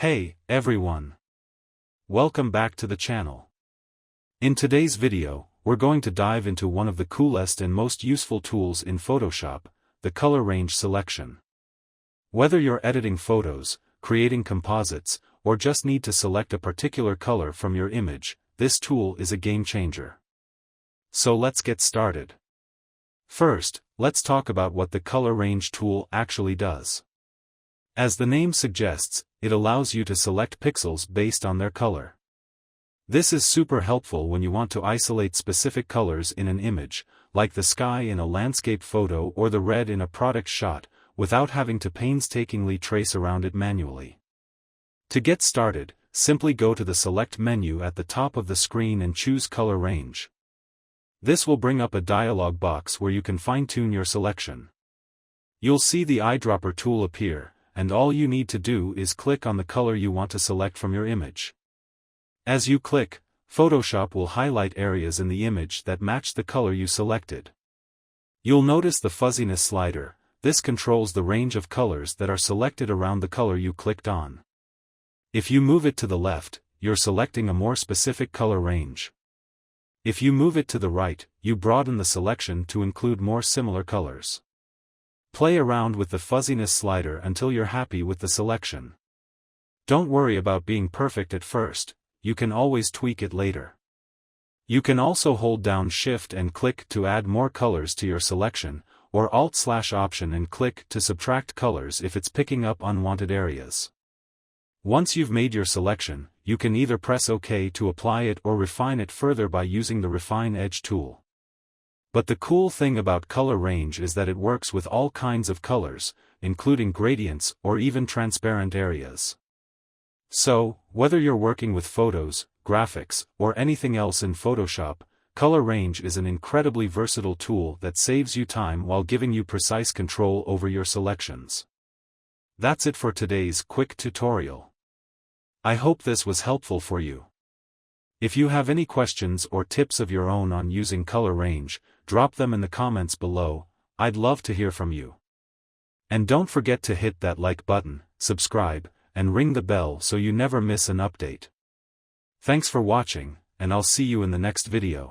Hey, everyone! Welcome back to the channel. In today's video, we're going to dive into one of the coolest and most useful tools in Photoshop, the color range selection. Whether you're editing photos, creating composites, or just need to select a particular color from your image, this tool is a game changer. So let's get started. First, let's talk about what the color range tool actually does. As the name suggests, it allows you to select pixels based on their color. This is super helpful when you want to isolate specific colors in an image, like the sky in a landscape photo or the red in a product shot, without having to painstakingly trace around it manually. To get started, simply go to the Select menu at the top of the screen and choose Color Range. This will bring up a dialog box where you can fine-tune your selection. You'll see the eyedropper tool appear, and all you need to do is click on the color you want to select from your image. As you click, Photoshop will highlight areas in the image that match the color you selected. You'll notice the fuzziness slider. This controls the range of colors that are selected around the color you clicked on. If you move it to the left, you're selecting a more specific color range. If you move it to the right, you broaden the selection to include more similar colors. Play around with the fuzziness slider until you're happy with the selection. Don't worry about being perfect at first, you can always tweak it later. You can also hold down Shift and click to add more colors to your selection, or Alt/Option and click to subtract colors if it's picking up unwanted areas. Once you've made your selection, you can either press OK to apply it or refine it further by using the Refine Edge tool. But the cool thing about color range is that it works with all kinds of colors, including gradients or even transparent areas. So, whether you're working with photos, graphics, or anything else in Photoshop, color range is an incredibly versatile tool that saves you time while giving you precise control over your selections. That's it for today's quick tutorial. I hope this was helpful for you. If you have any questions or tips of your own on using color range, drop them in the comments below. I'd love to hear from you. And don't forget to hit that like button, subscribe, and ring the bell so you never miss an update. Thanks for watching, and I'll see you in the next video.